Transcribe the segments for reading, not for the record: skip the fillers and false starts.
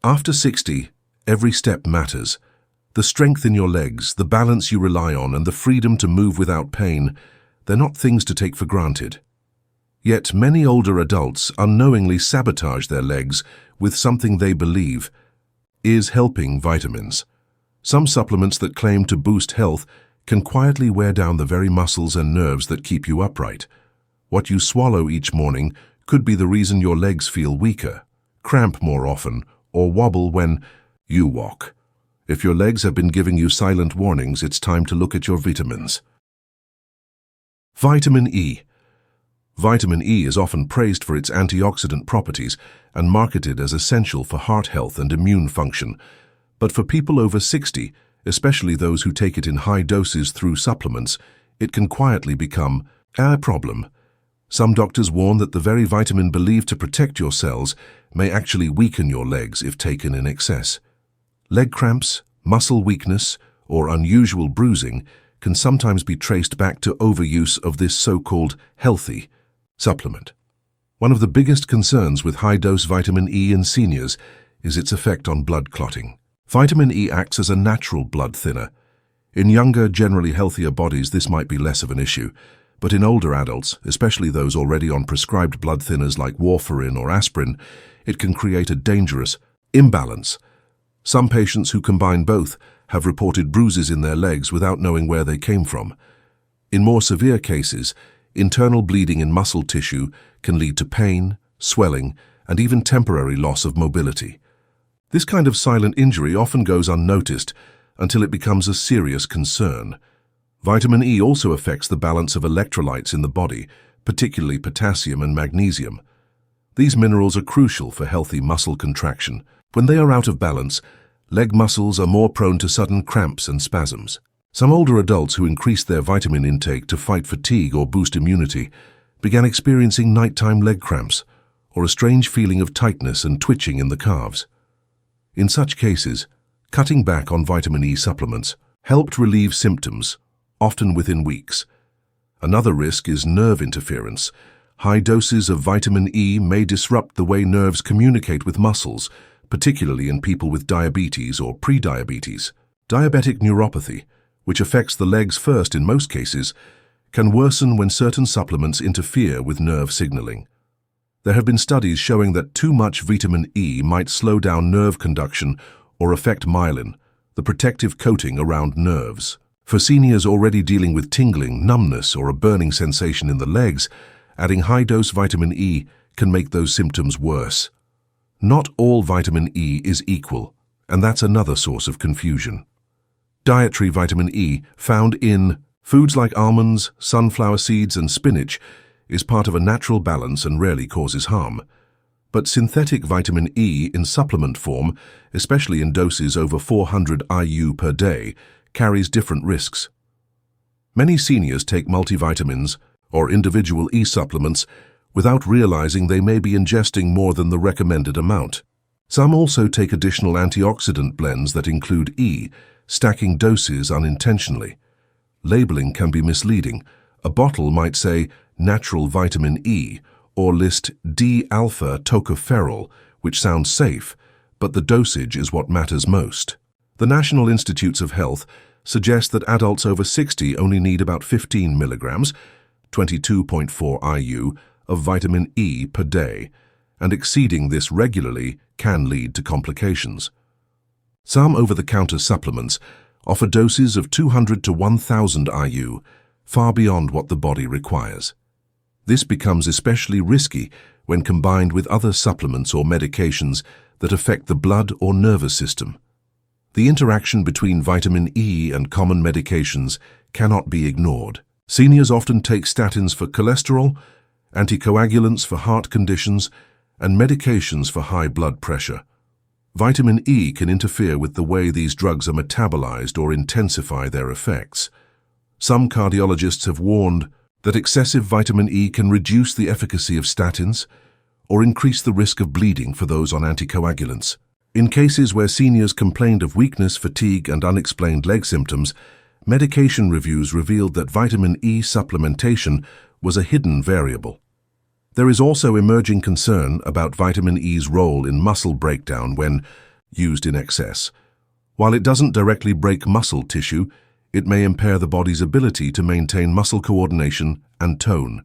After 60, every step matters. The strength in your legs, the balance you rely on, and the freedom to move without pain, they're not things to take for granted. Yet many older adults unknowingly sabotage their legs with something they believe is helping vitamins. Some supplements that claim to boost health can quietly wear down the very muscles and nerves that keep you upright. What you swallow each morning could be the reason your legs feel weaker, cramp more often, or wobble when you walk. If your legs have been giving you silent warnings, it's time to look at your vitamins. Vitamin E. Vitamin E is often praised for its antioxidant properties and marketed as essential for heart health and immune function. But for people over 60, especially those who take it in high doses through supplements, it can quietly become a problem. Some doctors warn that the very vitamin believed to protect your cells may actually weaken your legs if taken in excess. Leg cramps, muscle weakness, or unusual bruising can sometimes be traced back to overuse of this so-called healthy supplement. One of the biggest concerns with high-dose vitamin E in seniors is its effect on blood clotting. Vitamin E acts as a natural blood thinner. In younger, generally healthier bodies, this might be less of an issue, but in older adults, especially those already on prescribed blood thinners like warfarin or aspirin, it can create a dangerous imbalance. Some patients who combine both have reported bruises in their legs without knowing where they came from. In more severe cases, internal bleeding in muscle tissue can lead to pain, swelling, and even temporary loss of mobility. This kind of silent injury often goes unnoticed until it becomes a serious concern. Vitamin E also affects the balance of electrolytes in the body, particularly potassium and magnesium. These minerals are crucial for healthy muscle contraction. When they are out of balance, leg muscles are more prone to sudden cramps and spasms. Some older adults who increased their vitamin intake to fight fatigue or boost immunity began experiencing nighttime leg cramps or a strange feeling of tightness and twitching in the calves. In such cases, cutting back on vitamin E supplements helped relieve symptoms, often within weeks. Another risk is nerve interference. High doses of vitamin E may disrupt the way nerves communicate with muscles, particularly in people with diabetes or prediabetes. Diabetic neuropathy, which affects the legs first in most cases, can worsen when certain supplements interfere with nerve signaling. There have been studies showing that too much vitamin E might slow down nerve conduction or affect myelin, the protective coating around nerves. For seniors already dealing with tingling, numbness, or a burning sensation in the legs, adding high-dose vitamin E can make those symptoms worse. Not all vitamin E is equal, and that's another source of confusion. Dietary vitamin E, found in foods like almonds, sunflower seeds, and spinach, is part of a natural balance and rarely causes harm. But synthetic vitamin E in supplement form, especially in doses over 400 IU per day, carries different risks. Many seniors take multivitamins or individual E supplements without realizing they may be ingesting more than the recommended amount. Some also take additional antioxidant blends that include E, stacking doses unintentionally. Labeling can be misleading. A bottle might say natural vitamin E or list D-alpha tocopherol, which sounds safe, but the dosage is what matters most. The National Institutes of Health suggest that adults over 60 only need about 15 milligrams, 22.4 IU, of vitamin E per day, and exceeding this regularly can lead to complications. Some over-the-counter supplements offer doses of 200 to 1,000 IU, far beyond what the body requires. This becomes especially risky when combined with other supplements or medications that affect the blood or nervous system. The interaction between vitamin E and common medications cannot be ignored. Seniors often take statins for cholesterol, anticoagulants for heart conditions, and medications for high blood pressure. Vitamin E can interfere with the way these drugs are metabolized or intensify their effects. Some cardiologists have warned that excessive vitamin E can reduce the efficacy of statins or increase the risk of bleeding for those on anticoagulants. In cases where seniors complained of weakness, fatigue, and unexplained leg symptoms, medication reviews revealed that vitamin E supplementation was a hidden variable. There is also emerging concern about vitamin E's role in muscle breakdown when used in excess. While it doesn't directly break muscle tissue, it may impair the body's ability to maintain muscle coordination and tone.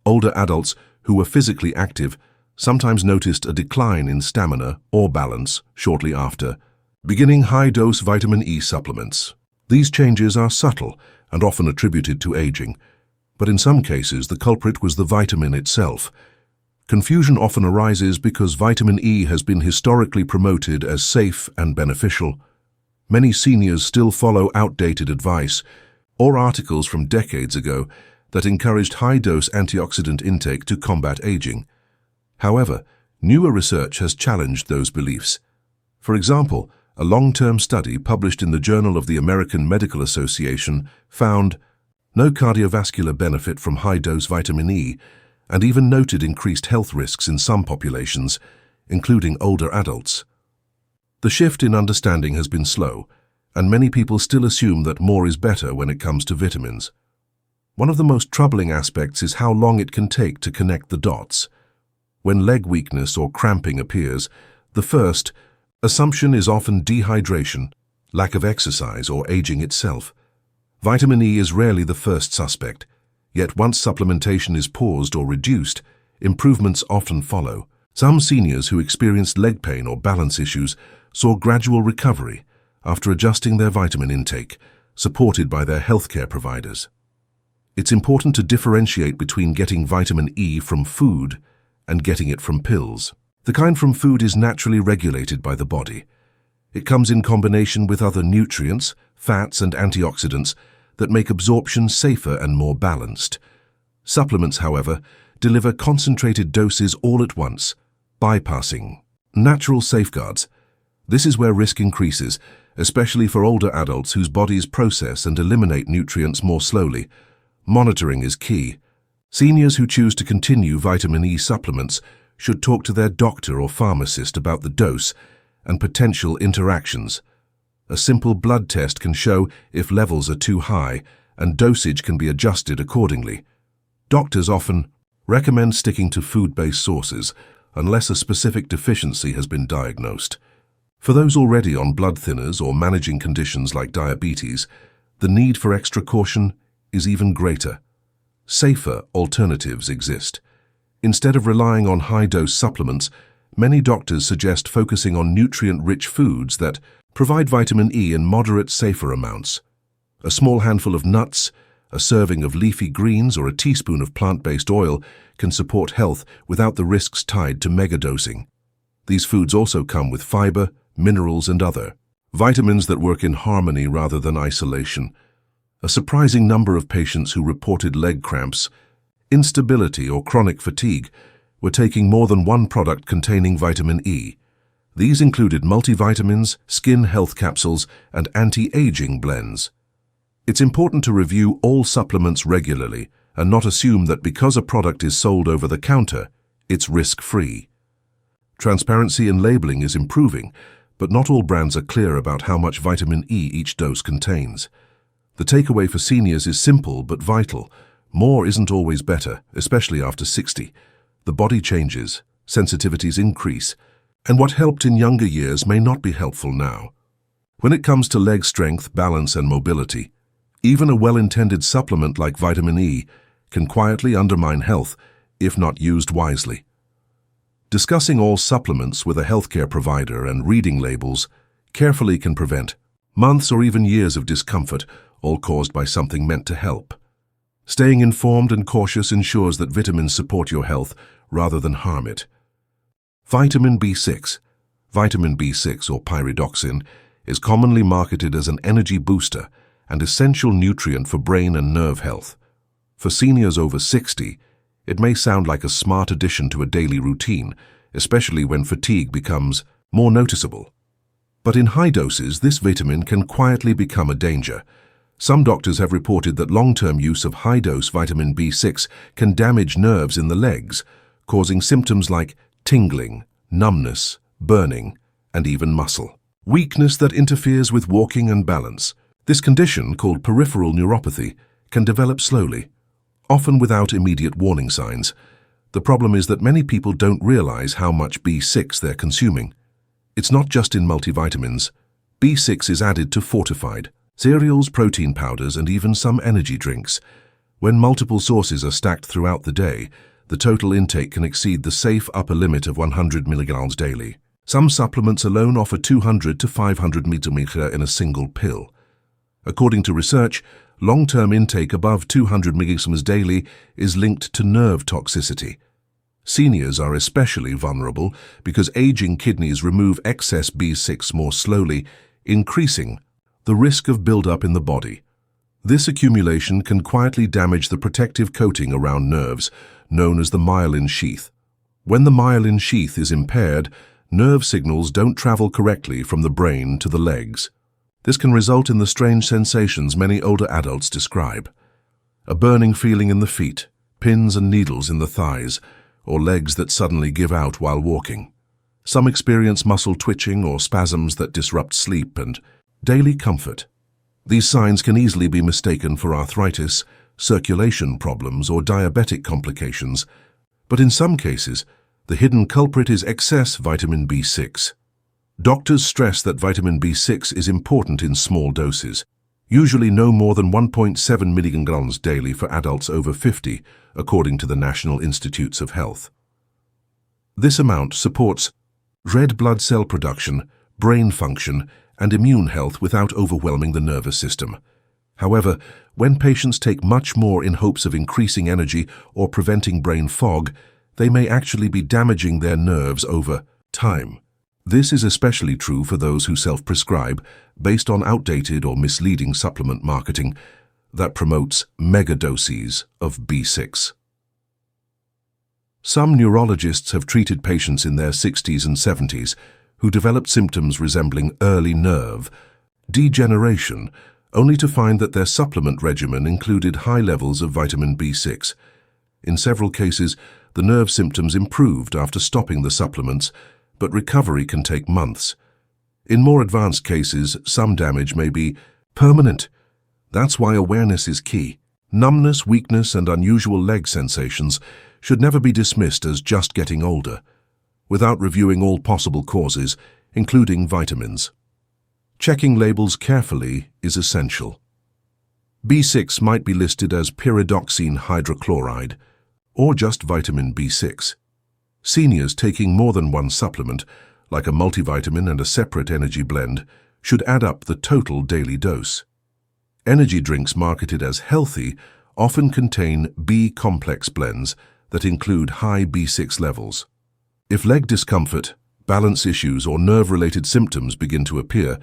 Older adults who were physically active sometimes noticed a decline in stamina or balance shortly after beginning high-dose vitamin E supplements. These changes are subtle and often attributed to aging, but in some cases the culprit was the vitamin itself. Confusion often arises because vitamin E has been historically promoted as safe and beneficial. Many seniors still follow outdated advice or articles from decades ago that encouraged high-dose antioxidant intake to combat aging. However, newer research has challenged those beliefs. For example, a long-term study published in the Journal of the American Medical Association found no cardiovascular benefit from high-dose vitamin E and even noted increased health risks in some populations, including older adults. The shift in understanding has been slow, and many people still assume that more is better when it comes to vitamins. One of the most troubling aspects is how long it can take to connect the dots. When leg weakness or cramping appears, the first assumption is often dehydration, lack of exercise, or aging itself. Vitamin E is rarely the first suspect, yet once supplementation is paused or reduced, improvements often follow. Some seniors who experienced leg pain or balance issues saw gradual recovery after adjusting their vitamin intake, supported by their healthcare providers. It's important to differentiate between getting vitamin E from food and getting it from pills. The kind from food is naturally regulated by the body. It comes in combination with other nutrients, fats, and antioxidants that make absorption safer and more balanced. Supplements, however, deliver concentrated doses all at once, bypassing natural safeguards. This is where risk increases, especially for older adults whose bodies process and eliminate nutrients more slowly. Monitoring is key. Seniors who choose to continue vitamin E supplements should talk to their doctor or pharmacist about the dose and potential interactions. A simple blood test can show if levels are too high, and dosage can be adjusted accordingly. Doctors often recommend sticking to food-based sources unless a specific deficiency has been diagnosed. For those already on blood thinners or managing conditions like diabetes, the need for extra caution is even greater. Safer alternatives exist. Instead of relying on high-dose supplements, many doctors suggest focusing on nutrient-rich foods that provide vitamin E in moderate, safer amounts. A small handful of nuts, a serving of leafy greens, or a teaspoon of plant-based oil can support health without the risks tied to megadosing. These foods also come with fiber, minerals, and other vitamins that work in harmony rather than isolation. A surprising number of patients who reported leg cramps, instability, or chronic fatigue were taking more than one product containing vitamin E. These included multivitamins, skin health capsules, and anti-aging blends. It's important to review all supplements regularly and not assume that because a product is sold over the counter, it's risk-free. Transparency in labeling is improving, but not all brands are clear about how much vitamin E each dose contains. The takeaway for seniors is simple but vital. More isn't always better, especially after 60. The body changes, sensitivities increase, and what helped in younger years may not be helpful now. When it comes to leg strength, balance, and mobility, even a well-intended supplement like vitamin E can quietly undermine health if not used wisely. Discussing all supplements with a healthcare provider and reading labels carefully can prevent months or even years of discomfort, all caused by something meant to help. Staying informed and cautious ensures that vitamins support your health rather than harm it. Vitamin B6. Vitamin B6, or pyridoxine, is commonly marketed as an energy booster and essential nutrient for brain and nerve health. For seniors over 60, it may sound like a smart addition to a daily routine, especially when fatigue becomes more noticeable. But in high doses, this vitamin can quietly become a danger. Some doctors have reported that long-term use of high-dose vitamin B6 can damage nerves in the legs, causing symptoms like tingling, numbness, burning, and even muscle weakness that interferes with walking and balance. This condition, called peripheral neuropathy, can develop slowly, often without immediate warning signs. The problem is that many people don't realize how much B6 they're consuming. It's not just in multivitamins. B6 is added to fortified cereals, protein powders, and even some energy drinks. When multiple sources are stacked throughout the day, the total intake can exceed the safe upper limit of 100 milligrams daily. Some supplements alone offer 200 to 500 milligrams in a single pill. According to research, long-term intake above 200 milligrams daily is linked to nerve toxicity. Seniors are especially vulnerable because aging kidneys remove excess B6 more slowly, increasing the risk of buildup in the body. This accumulation can quietly damage the protective coating around nerves, known as the myelin sheath. When the myelin sheath is impaired, nerve signals don't travel correctly from the brain to the legs. This can result in the strange sensations many older adults describe: a burning feeling in the feet, pins and needles in the thighs, or legs that suddenly give out while walking. Some experience muscle twitching or spasms that disrupt sleep and daily comfort. These signs can easily be mistaken for arthritis, circulation problems, or diabetic complications, but in some cases, the hidden culprit is excess vitamin B6. Doctors stress that vitamin B6 is important in small doses, usually no more than 1.7 milligrams daily for adults over 50, according to the National Institutes of Health. This amount supports red blood cell production, brain function, and immune health without overwhelming the nervous system. However, when patients take much more in hopes of increasing energy or preventing brain fog, they may actually be damaging their nerves over time. This is especially true for those who self-prescribe based on outdated or misleading supplement marketing that promotes megadoses of B6. Some neurologists have treated patients in their 60s and 70s who developed symptoms resembling early nerve degeneration, only to find that their supplement regimen included high levels of vitamin B6. In several cases, the nerve symptoms improved after stopping the supplements, but recovery can take months. In more advanced cases, some damage may be permanent. That's why awareness is key. Numbness, weakness, and unusual leg sensations should never be dismissed as just getting older, without reviewing all possible causes, including vitamins. Checking labels carefully is essential. B6 might be listed as pyridoxine hydrochloride, or just vitamin B6. Seniors taking more than one supplement, like a multivitamin and a separate energy blend, should add up the total daily dose. Energy drinks marketed as healthy often contain B-complex blends that include high B6 levels. If leg discomfort, balance issues, or nerve-related symptoms begin to appear,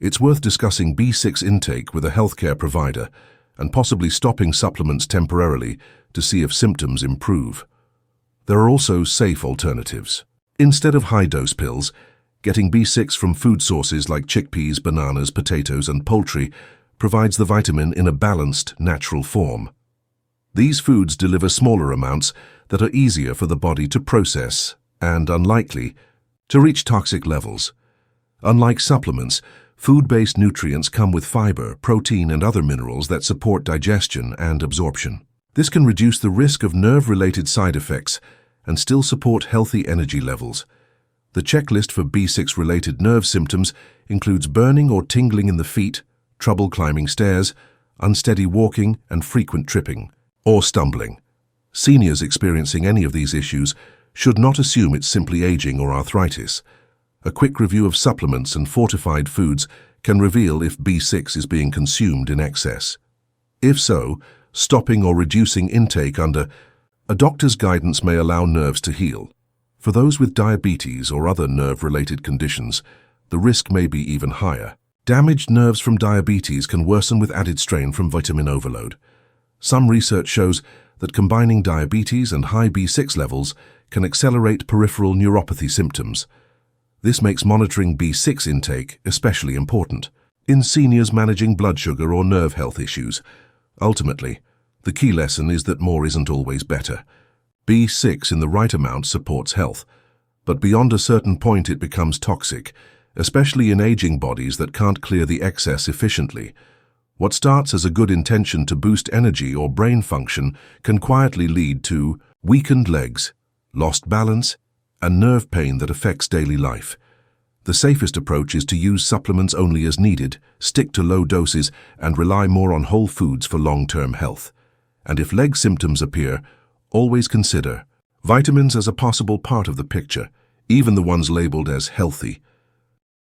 it's worth discussing B6 intake with a healthcare provider and possibly stopping supplements temporarily to see if symptoms improve. There are also safe alternatives. Instead of high-dose pills, getting B6 from food sources like chickpeas, bananas, potatoes, and poultry provides the vitamin in a balanced, natural form. These foods deliver smaller amounts that are easier for the body to process and unlikely to reach toxic levels. Unlike supplements, food-based nutrients come with fiber, protein, and other minerals that support digestion and absorption. This can reduce the risk of nerve-related side effects and still support healthy energy levels. The checklist for B6-related nerve symptoms includes burning or tingling in the feet, trouble climbing stairs, unsteady walking, and frequent tripping or stumbling. Seniors experiencing any of these issues should not assume it's simply aging or arthritis. A quick review of supplements and fortified foods can reveal if B6 is being consumed in excess. If so, stopping or reducing intake under a doctor's guidance may allow nerves to heal. For those with diabetes or other nerve-related conditions, the risk may be even higher. Damaged nerves from diabetes can worsen with added strain from vitamin overload. Some research shows that combining diabetes and high B6 levels can accelerate peripheral neuropathy symptoms. This makes monitoring B6 intake especially important in seniors managing blood sugar or nerve health issues. Ultimately, the key lesson is that more isn't always better. B6 in the right amount supports health, but beyond a certain point it becomes toxic, especially in aging bodies that can't clear the excess efficiently. What starts as a good intention to boost energy or brain function can quietly lead to weakened legs, lost balance, and nerve pain that affects daily life. The safest approach is to use supplements only as needed, stick to low doses, and rely more on whole foods for long-term health. And if leg symptoms appear, always consider vitamins as a possible part of the picture, even the ones labeled as healthy.